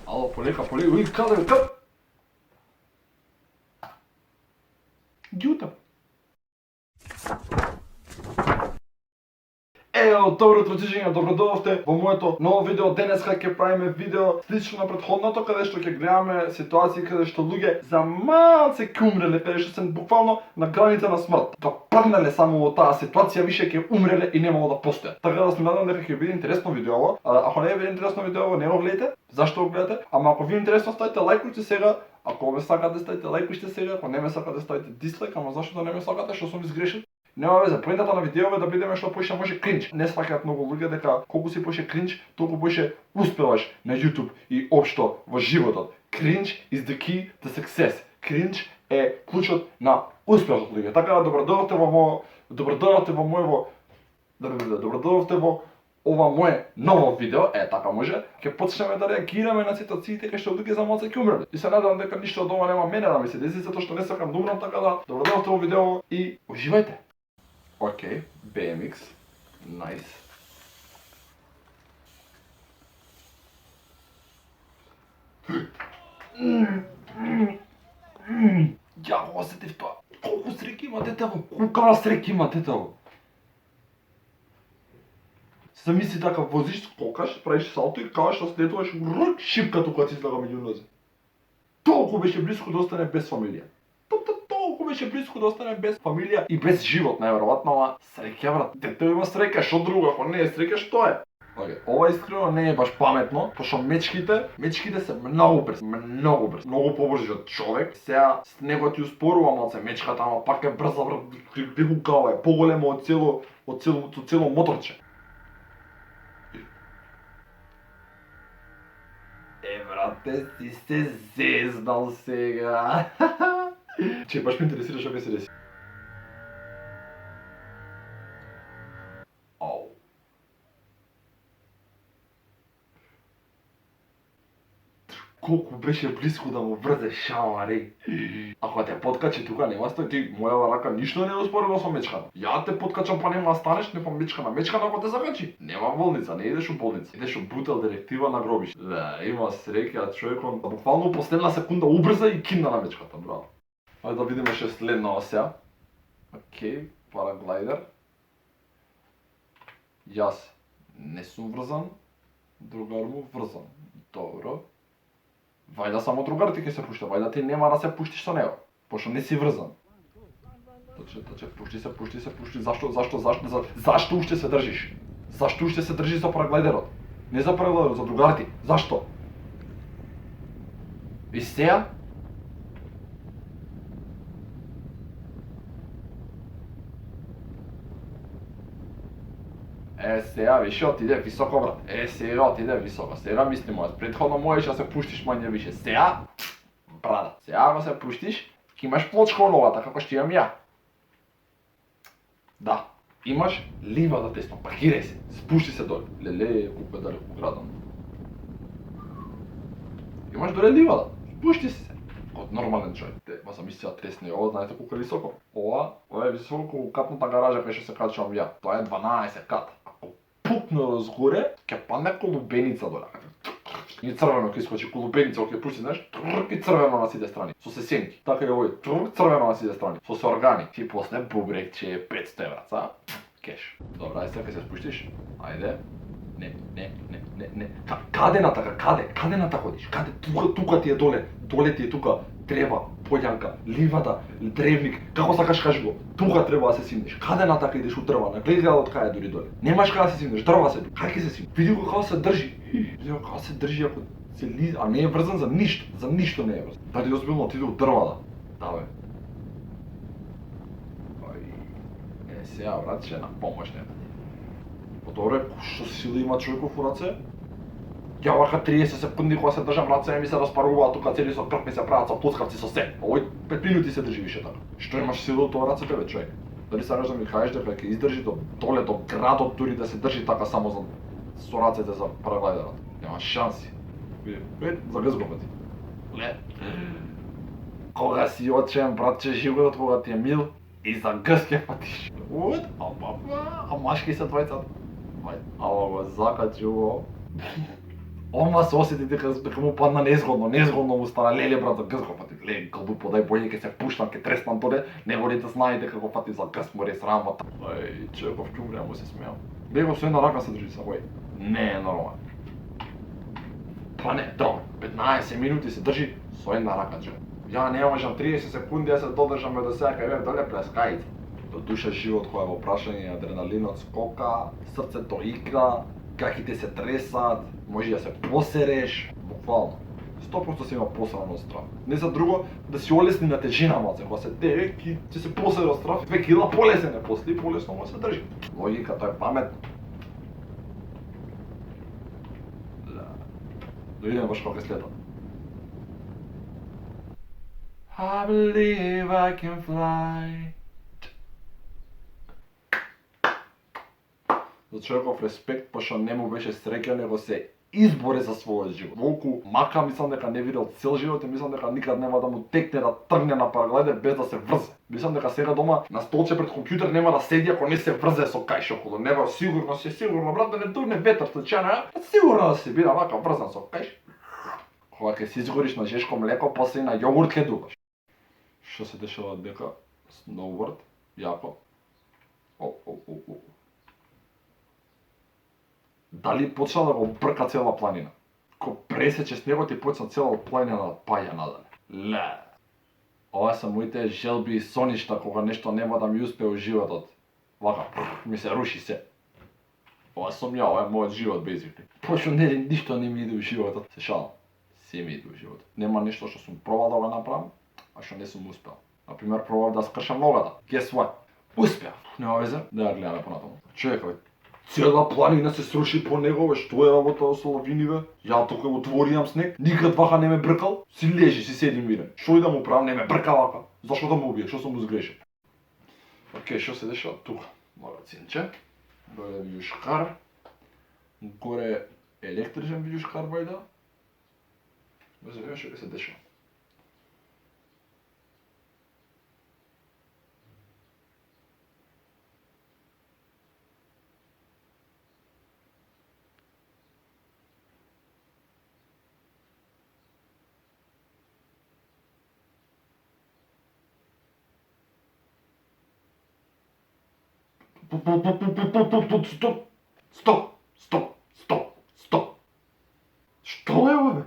ало, полека, уй, каде? Ѓута. Ео, добро утро, добро дојдовте во моето ново видео. Денеска ќе правиме видео слично на претходното, каде што ќе гледаме ситуации каде што луѓе за малце ќе умреле, каде што се буквално на граница на смрт. Да пргнале само во таа ситуација, више ќе умреле и немало да постојат. Така да се надам дека ќе биде интересно видео. Ако не биде интересно видео, не го гледате. Зашто го гледате? Ама ако ви е интересно, ставите лајкујте сега. Ако ме сакате, ставите лајкујте сега. Ако не ме сакате, ставите дислайк. Ама зашто да не ме сакате, што сум изгрешен? Нема везе, поентата на видео е да бидеме што поише може кринч. Не сваќаат многу луѓе дека колку си поише кринч, толку поише успеваш на YouTube и општо во животот. Кринч is the key to success. Кринч е клучот на успехот, луѓе. Така да добродојдовте во ова мое ново видео. Така може. Ќе почнеме да реагираме на ситуациите кај што луѓе за малце ќе умреле. И се надевам дека ништо од ова нема мене да ми се деси, затоа што не сакам да умрам, така да добродојдовте во видео и уживајте. Окей, BMX, nice. Ја го осетив тоа. Колку среќа има детево? Колка среќа има детево? Замисли така, возиш, скокаш, правиш салто и кажеш да следуваш шипка тука ти излага меѓу нозе. Толку беше близко да остане без фамилија. Толку беше близко да остане без фамилија и без живот, најверојатно, ама среќа, брат. Дете има среќа, што друго, ако не е среќа, што е? Ова искрено не е баш паметно, пошто мечките се многу брз, многу побрзи од човек. Сега с него ти успорува малце мечката, ама пак е брза, брат, бихукава е поголема од цело моторче. Брате, ти се зезнал сега. Че, баш ме интересира што ќе се деси. Ау. Колку беше близко да му врзе шамари. Ако те подкачи тука, нема стои ти, мојава рака ништо не успорува со мечката. Ја те подкачам, па нема станеш, не па мечкана ако те закачи. Нема болница, не идеш у болница. Идеш у бутел директива на гробиш. Да, има среќа, човекот буквално последна секунда убрза и кимна на мечката, браво. Ајде да видиме што следно сега. Окей, параглайдер. Јас не сум врзан, другар му врзан. Добро. Вајда само другар ти ќе се пушта, вајда ти нема да се пуштиш со него, пошто не си врзан. Точе, пушти се, зашто уште се држиш? Зашто уште се држиш за параглайдерот? Не за параглайдерот, за другар ти. Зашто? И сега? Сега више отиде високо, брат. Сега отиде високо. Сега мислимо, претходно можеш да се пуштиш мање више. Сега, брат, сега ако се пуштиш, ќе имаш плочка оновата, како што имам ја. Да, имаш ливада тесно, паркирај се, спушти се доле. Леле, колку е далеку градот. Имаш доле ливада, спушти се. Код нормален човек. Ма сам мислија тресни, ова знаете колку е високо? Ова е високо колку катната гаража кај што се качувам ја. Тоа е 12 кат. Пукна разгоре, ќе падне колубеница доле. И црвено ќе искочи колубеница, ќе пушти, знаеш, и црвено на сите страни, со сесенки. Така и овој, црвено на сите страни, со органи. Ти после бубрек, че е 500 евра, са? Кеш. Добра, ајде сега ќе се спуштиш. Ајде. Не. Каде натака, каде натака ходиш? Каде? Тука ти е доле ти е тука. Треба, полјанка, ливада, древник, како сакаш кажи го. Тука треба да се симнеш. Каде натака идеш у дрва, на гледалот кај е дури доле. Немаш каде да се симнеш, дрва се. Кај ќе се симнеш? Види го како се држи. Види го како се држи ако се лизи, а не е врзан за ништо не е врзан. Дали озбилно отиде у дрвата. Да бе. Сега брат ќе на помош некаде. Подобре, што сила има човеков у раце? Ја вака 30 секунди кога се држам раце ми се распаруваат тука цели со крп ми се прават со плоскавци со се. Овој 5 минути се држи више така. Што имаш сила од тоа рацете бе човек? Дали сакаш да ми кажеш дека ќе издржи до доле до градот дури да се држи така само со рацете за параглайдерот? Нема шанси. Загрз го пати. Ле. Кога си очен братче животот кога ти е мил и загрз ќе патиш. А машки се двајцата. Ама го закачи ово. Ома се осети дека му падна незгодно му стана леле брат за гз го фати. Ле, глупо дај боје ќе се пуштам, ќе треснам тоде, него ли да знаете како фати за гз море срамота. Ај, човеков ќумрија му се смеам. Него со една рака се држи са бој. Не е нормално. Па не, драг, 15 минути се држи со една рака човек. Ја не можам 30 секунди да се додржам до сега кај бев доле плескајца. До душа живот која во прашање, адреналинот скока, срцето икра, краките се тресат, може да се посереш, буквално. 100% се има посрано од страв. Не за друго, да си олесни на тежина малце, кога се тере, ќе се посере од страв, 2 кила полесен е после и полесно може се држи. Логика, тоа е паметно. Да видиме баш како е следа. I believe I can fly. За човеков респект, пошто не му беше среќа, него се изборе за својот живот. Волку мака мислам дека не видел цел живот и мислам дека никад нема да му текне да тргне на параглайдер без да се врзе. Мислам дека сега дома на столче пред компјутер нема да седи ако не се врзе со кај околу него. Сигурно брат да не дуне ветар случајно, сигурно да се биде вака врзан со кај. Кога ќе се изгориш на жешко млеко, после и на јогурт ќе дуваш. Што се дешава дека сноуборд, јако. Дали почна да го брка цела планина? Ко пресече снегот и почна цела планина да паѓа надале. Ле. Ова се моите желби и соништа кога нешто нема да ми успее во животот. Вака, ми се руши се. Ова сум ја, ова е мојот живот, basically. Пошто ништо не ми иде во животот. Се шалам. Се ми иде во животот. Нема нешто што сум пробал да го направам, а што не сум успел. Например, пробав да скршам ногата. Guess what? Успеав. Нема везе, да ја гледаме понатаму. Човекот, цела планина се сруши по него, што е работа со лавиниве? Ја тука отворијам снег, никад вака не ме бркал, си лежи, си седи мирен. Што и да му правам, не ме брка вака. Зашто да му убие, што сум му сгрешил? Океј, што се дешава тука? Магазинче, дојде вијушкар, горе електричен вијушкар бајда. Без видиме што се дешава. Стоп. Што е ова бе?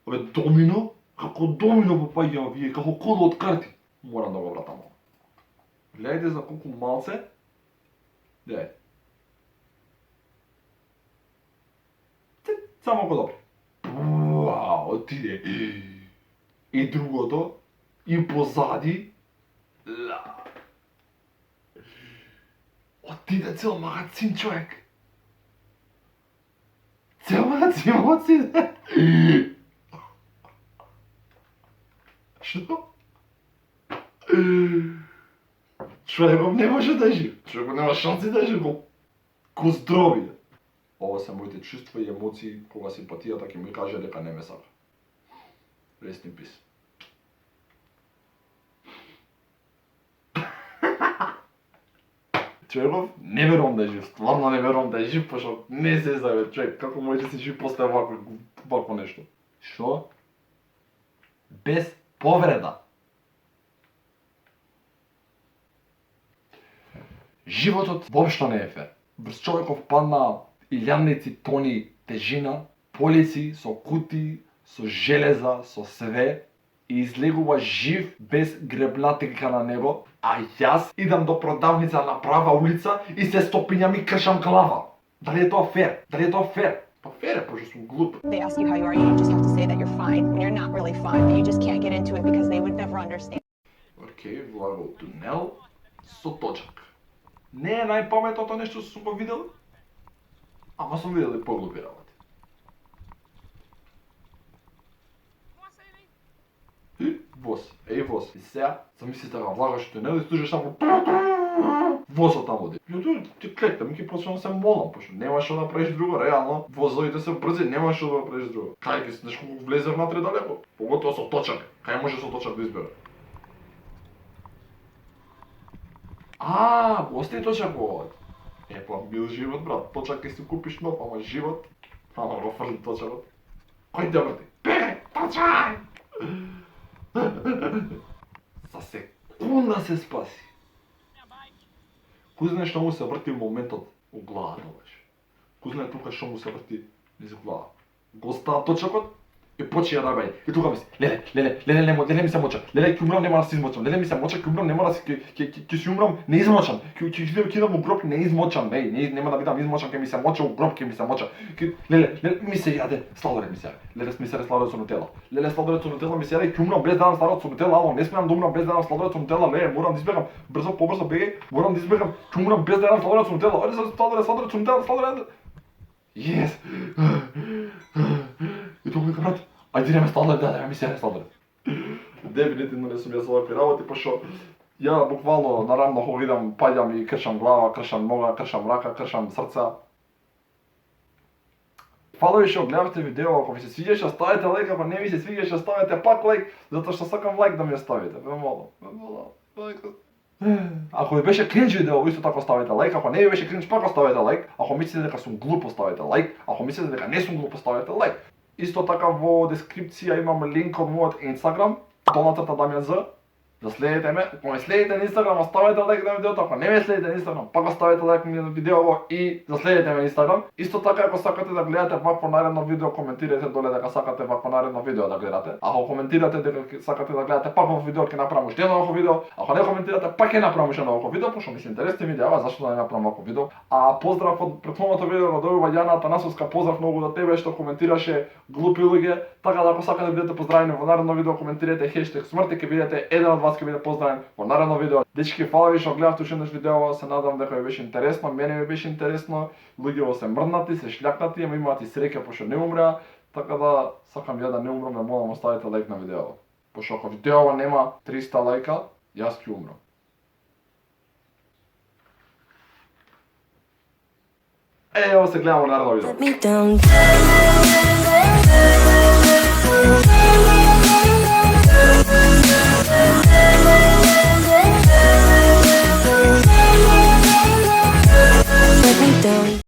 Ова е домино? Како домино попаѓа вие, како кола од карти. Морам да го вратам ова. Гледајте за колку малце. Гледај. Само го добри. Вау, отиде. И другото, и позади. Отиде цел магазин, човек. Цел магазин отиде. Што? Човеков не може да жив. Човеков нема шанси да жив. Ко здрови. Ова се моите чувства и емоции кога симпатијата ќе ми каже дека не ме сака. Rest in peace. Човеков, не верувам да е жив, стварно не верувам да е жив, пошто не се заве човек, како може да си жив после вакво нешто. Што? Без повреда. Животот воопшто не е фер. Врз човеков падна илјадници тони тежина, полици со кути, со железа, со све, и излегува жив без гребнатика на него, а јас идам до продавница на права улица и се стопињам и кршам глава. Дали е тоа фер? Дали е тоа фер? Па фер е, пошто сум глуп. They ask you how you are, you just have to say that you're fine when you're not really fine, but you just can't get into it because they would never understand. Океј, влага во тунел со точак. Не е најпаметното нешто што сум го видел, ама сум видел и поглупи работи. Воз, воз. И сега, замислите да влагаш во тунел и слушаш само возот таму оди. Ти клетам и ќе почнам да се молам, пошто нема што да направиш друго, реално. Возовите се брзи, нема што да направиш друго. Кај ќе знаеш колку влезе внатре далеко? Поготово со точак. Кај може со точак да избере? Го остаи точак во овој. Па, бил живот, брат. Точак ќе си купиш нов, ама живот Ама го фрли точакот. Кој те врти? Бегај, трчај! За секунда се спаси. Кој знае што му се врти во моментот у главата беше. Кој знае тука што му се врти низ глава. Го става точакот и почија да беј. И тука мисли, леле ми се моча. Леле ќе умрам, нема да се измочам. Леле ми се моча, ќе умрам, нема да се ќе си умрам неизмочан. Ќе кидам во гроб неизмочан. Нема да бидам измочан, ќе ми се моча у гроб, ќе ми се моча. Леле ми се јаде сладолед ми се јаде. Леле ми се јаде сладолед со нутела. Леле сладолед со нутела ми се јаде, ќе умрам без да јадам сладолед со нутела, ало не смеам да умрам без да јадам сладолед со нутела. Леле, морам да избегам. Брзо, побрзо бегај. Морам да избегам. Ќе умрам без да јадам сладолед со нутела. Оде со сладолед со нутела, сладолед. Yes. И тука брат, ајде нема сладолед, да ми се јаде сладолед. Дефинитивно не сум јас овакви работи, пошто ја буквално наравно кога идам, паѓам и кршам глава, кршам нога, кршам рака, кршам срца. Фала ви што гледавте видео, ако ви се свиѓаше ставете лайк, ако не ви се свиѓаше ставете пак лайк, затоа што сакам лайк да ми оставите. Ве молам. Ако ви беше кринж видео, исто така ставете лайк, ако не ви беше кринж, пак оставете лайк, ако мислите дека сум глуп, оставете лайк, ако мислите дека не сум глуп, оставете лайк. Исто така во дескрипција имам линк од мојот Инстаграм, долнацрта Дамјан З. Да следите ме, ако ме следите на Инстаграм, оставете лайк на видеото, ако не ме следите на Инстаграм, пак оставете лайк на видеото и да следите ме на Инстаграм. Исто така, ако сакате да гледате вакво наредно видео, коментирайте доле дека сакате вакво наредно видео да гледате. Ако коментирате дека сакате да гледате пак во видео, ќе направам уште едно вакво видео. Ако не коментирате, пак ќе направам уште едно вакво видео, пошто ми се интересни видеа, зашто да не направам вакво видео. А поздрав од претходното видео го добива Јана Атанасовска, поздрав многу до тебе што коментираше глупи луѓе. Така да ако сакате да бидете поздравени во наредно видео, коментирайте хештег смрти, ќе бидете еден од вас ќе биде поздравен во наредно видео. Дечки, фала ви што гледавте уште еднаш видео, се надам дека ви беше интересно, мене ми беше интересно. Луѓето се мрднати, се шљакнати, ама имаат и среќа пошто не умреа, така да сакам ја да не умрам, ме молам оставите лайк на видеото. Пошто ако видеото нема 300 лајка, јас ќе умрам. Ево се гледаме наредно видео.